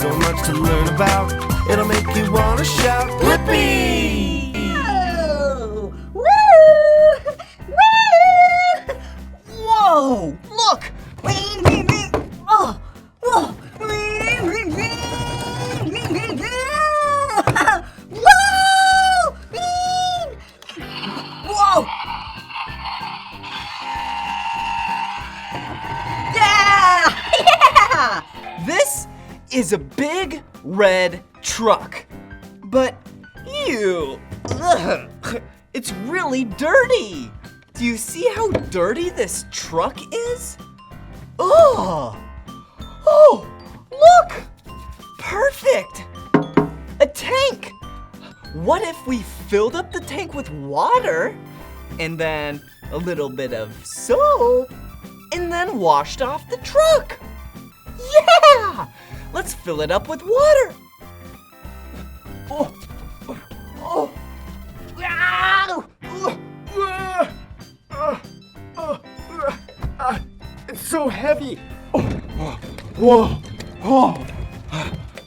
so much to learn about. It'll make you wanna shout, Blippi! Whoa! Woo! Woo! Whoa! Look! Oh! Whoa! Whoa! Yeah! Yeah! This is a big red truck. But ew, ugh, it's really dirty. Do you see how dirty this truck is? Oh, look, perfect. A tank. What if we filled up the tank with water and then a little bit of soap and then washed off the truck? Yeah, let's fill it up with water. Oh. It's so heavy. Whoa.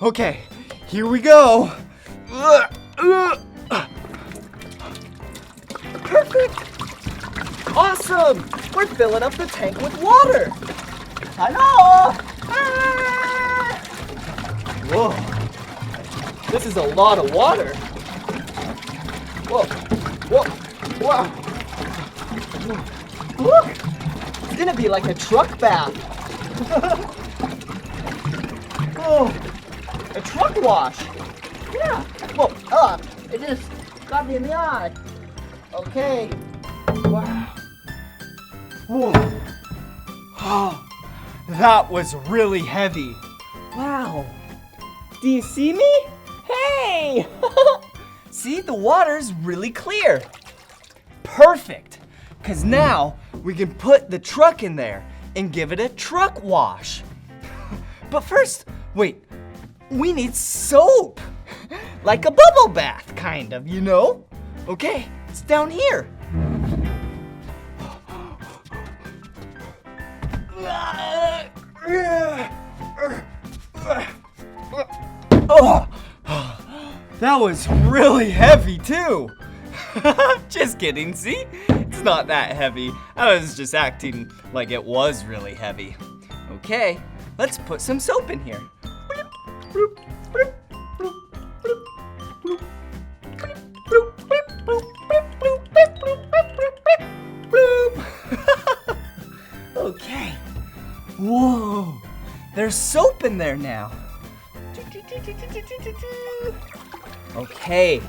Okay, here we go. Perfect. Awesome. We're filling up the tank with water. Hello. Whoa. This is a lot of water. Whoa. Wow. Look, it's gonna be like a truck bath. Oh, a truck wash. Yeah. Whoa, it just got me in the eye. Okay. Wow. Whoa. Oh, that was really heavy. Wow. Do you see me? Hey! See, the water's really clear. Perfect, because now we can put the truck in there and give it a truck wash. But first, wait, we need soap. Like a bubble bath, kind of, you know? Okay, it's down here. Oh, that was really heavy too. Just kidding, see? It's not that heavy. I was just acting like it was really heavy. Okay, let's put some soap in here. Okay. Whoa, there's soap in there now. Okay,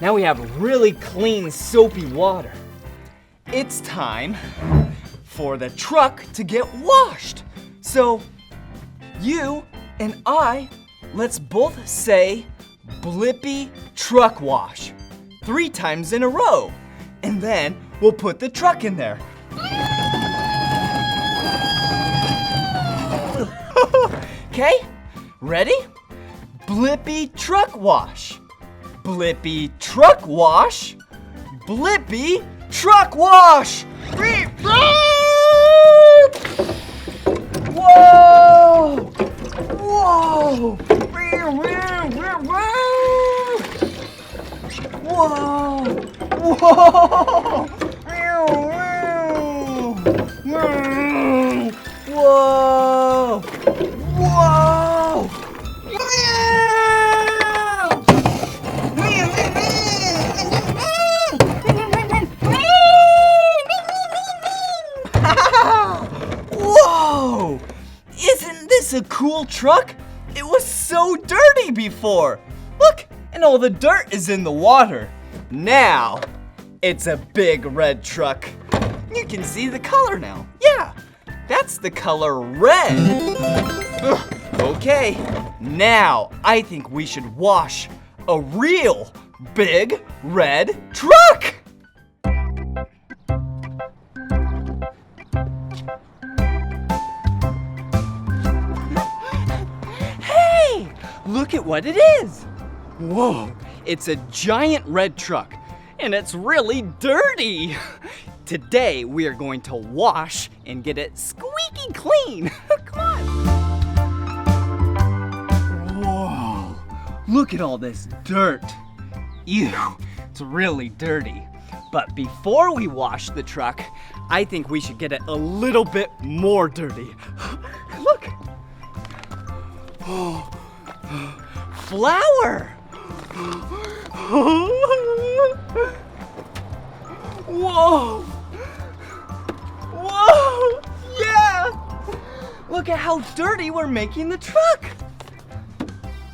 now we have really clean, soapy water. It's time for the truck to get washed. So, you and I, let's both say Blippi truck wash 3 times in a row. And then we'll put the truck in there. Okay, ready? Blippi truck wash. Blippi truck wash. Blippi truck wash. Whoa! Whoa! Whoa! Whoa! Whoa! Whoa! Isn't this a cool truck? It was so dirty before. Look, and all the dirt is in the water. Now, it's a big red truck. You can see the color now. Yeah, that's the color red. Okay, now I think we should wash a real big red truck. Hey, look at what it is. Whoa, it's a giant red truck, and it's really dirty. Today, we are going to wash and get it squeaky clean. Come on. Look at all this dirt. Ew, it's really dirty. But before we wash the truck, I think we should get it a little bit more dirty. Look. Oh, flour. Whoa. Whoa. Yeah. Look at how dirty we're making the truck.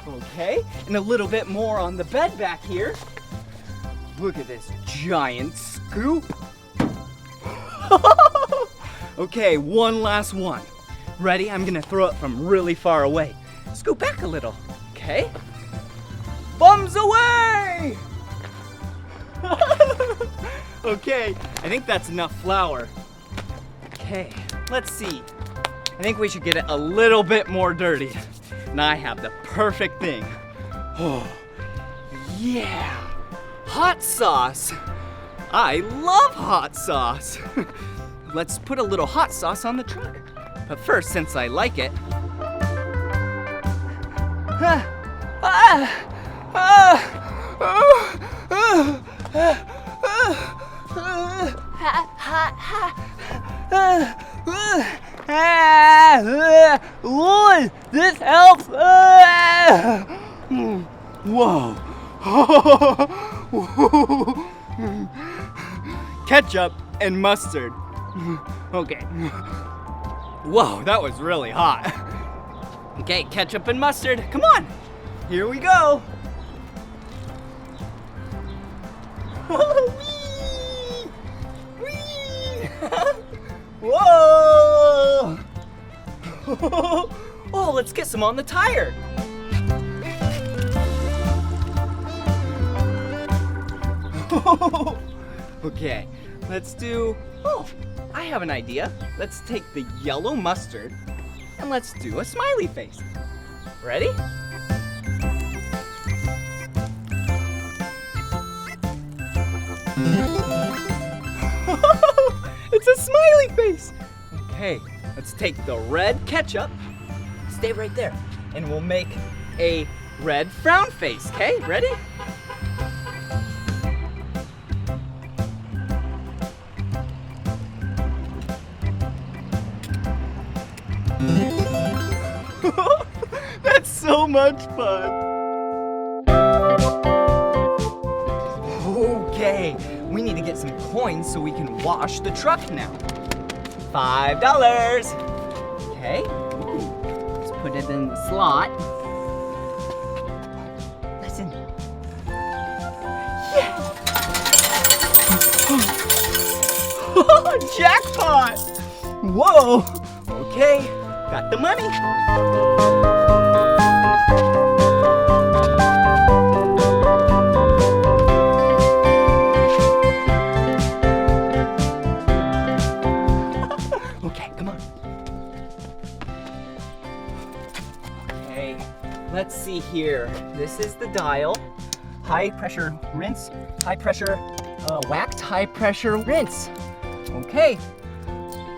Okay, and a little bit more on the bed back here. Look at this giant scoop. Okay, one last one. Ready? I'm gonna throw it from really far away. Scoot back a little, okay? Bums away! Okay, I think that's enough flour. Okay, let's see. I think we should get it a little bit more dirty. And I have the perfect thing. Oh, yeah, hot sauce. I love hot sauce. Let's put a little hot sauce on the truck. But first, since I like it, Lord, this helps. Whoa. Ketchup and mustard. Okay. Whoa, that was really hot. Okay, ketchup and mustard. Come on. Here we go. Whee! Whee! Whoa! Oh, let's get some on the tire. Okay, let's do, oh, I have an idea. Let's take the yellow mustard and let's do a smiley face. Ready? It's a smiley face. Okay, let's take the red ketchup. Stay right there. And we'll make a red frown face, okay? Ready? That's so much fun. Okay, we need to get some coins so we can wash the truck now. $5. Okay, let's put it in the slot. Listen. Yeah! Jackpot! Whoa! Okay, got the money. Okay, come on. Okay, let's see here. This is the dial. High pressure rinse, high pressure wax, high pressure rinse. Okay.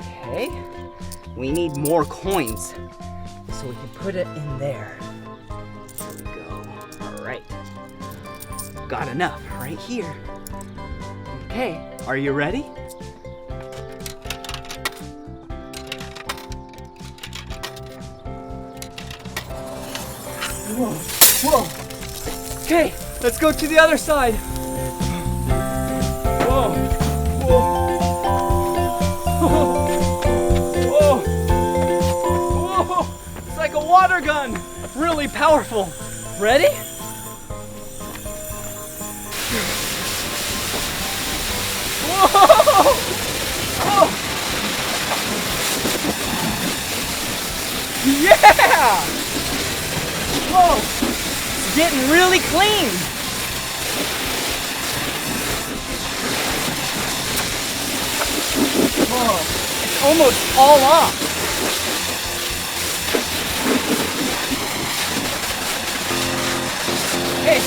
Okay. We need more coins, so we can put it in there. There we go. All right. Got enough right here. Okay, are you ready? Whoa, whoa. Okay, let's go to the other side. Whoa, whoa. It's like a water gun. Really powerful. Ready? Whoa! Oh. Yeah! Whoa! It's getting really clean. Whoa! It's almost all off. Hey,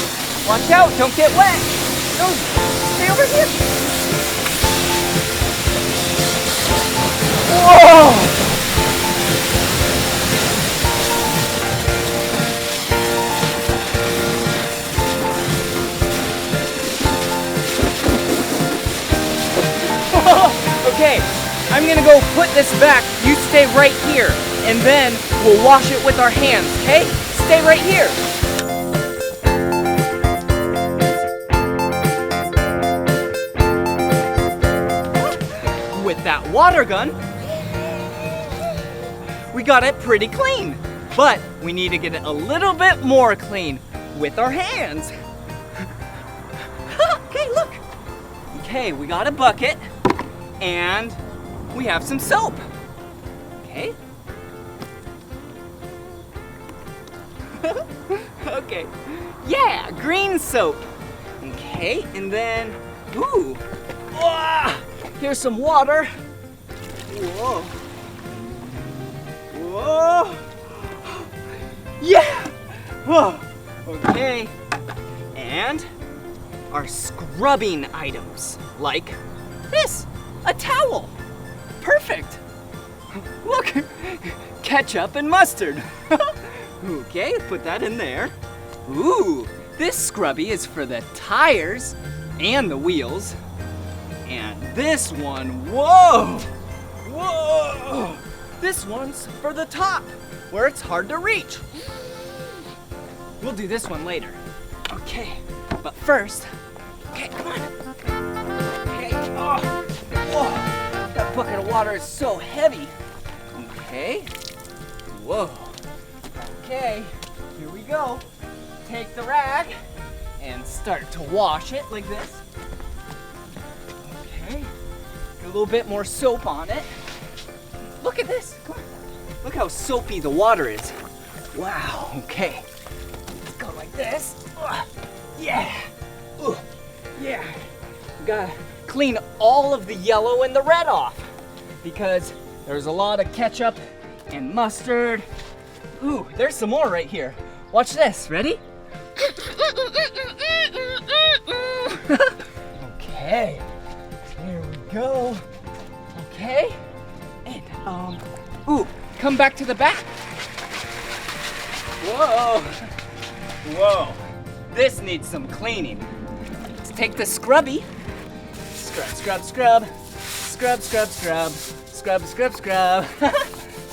watch out, don't get wet. No, stay over here. Whoa! gonna go put this back. You stay right here, and then we'll wash it with our hands, okay? Stay right here. With that water gun, we got it pretty clean. But we need to get it a little bit more clean with our hands. Okay, look. Okay, we got a bucket and we have some soap. Okay. Okay. Yeah, green soap. Okay, and then, ooh. Here's some water. Whoa. Whoa. Yeah. Whoa. Okay. And our scrubbing items, like this, a towel. Perfect. Look, ketchup and mustard. Okay, put that in there. Ooh, this scrubby is for the tires and the wheels. And this one, whoa, whoa. This one's for the top, where it's hard to reach. We'll do this one later. Okay, but first, okay, come on. Okay, whoa, that bucket of water is so heavy. Okay, whoa. Okay, here we go. Take the rag and start to wash it like this. Okay, get a little bit more soap on it. Look at this, come on. Look how soapy the water is. Wow, okay. Let's go like this. Yeah, yeah. We gotta clean all of the yellow and the red off because there's a lot of ketchup and mustard. Ooh, there's some more right here. Watch this, ready? Okay, there we go. Okay, and ooh, come back to the back. Whoa, whoa, this needs some cleaning. Let's take the scrubby. Scrub, scrub, scrub, scrub, scrub, scrub, scrub, scrub, scrub.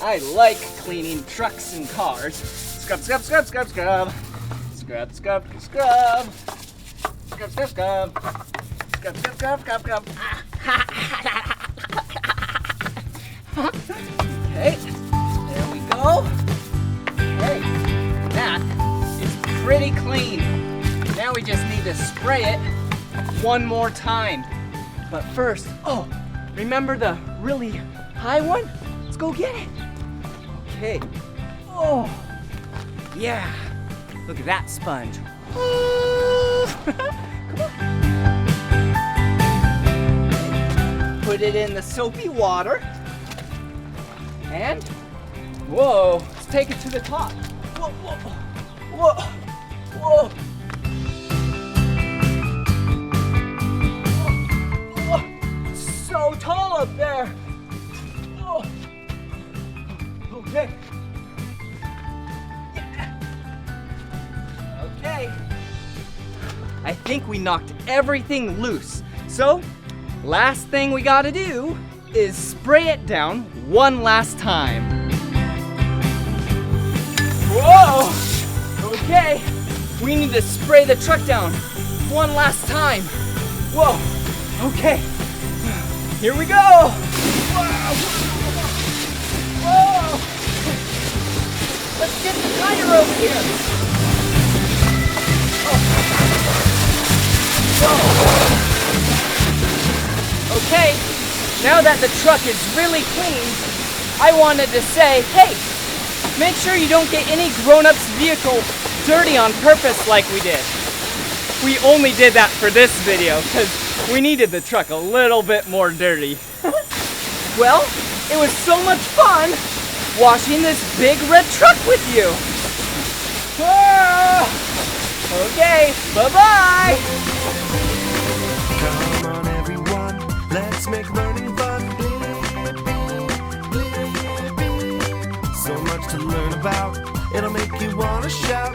I like cleaning trucks and cars. Scrub, scrub, scrub, scrub, scrub. Scrub, scrub, scrub. Scrub, scrub, scrub. Scrub, scrub, scrub, scrub, scrub. Okay, there we go. Okay, that is pretty clean. Now we just need to spray it one more time. But first, remember the really high one? Let's go get it. Okay. Oh, yeah. Look at that sponge. Come on. Put it in the soapy water. And, whoa, let's take it to the top. Whoa, whoa, whoa, whoa. Whoa. So tall up there. Whoa. Okay. Yeah. Okay. I think we knocked everything loose. So, last thing we gotta do is spray it down one last time. Whoa! Okay, we need to spray the truck down one last time. Whoa, okay, here we go. Whoa! Whoa! Let's get the tire over here. Whoa! Okay, now that the truck is really clean, I wanted to say, hey, make sure you don't get any grown-up's vehicle dirty on purpose like we did. We only did that for this video because we needed the truck a little bit more dirty. Well, it was so much fun washing this big red truck with you. Ah! Okay, bye-bye. Come on everyone, let's make learning fun. So much to learn about, it'll make you wanna shout.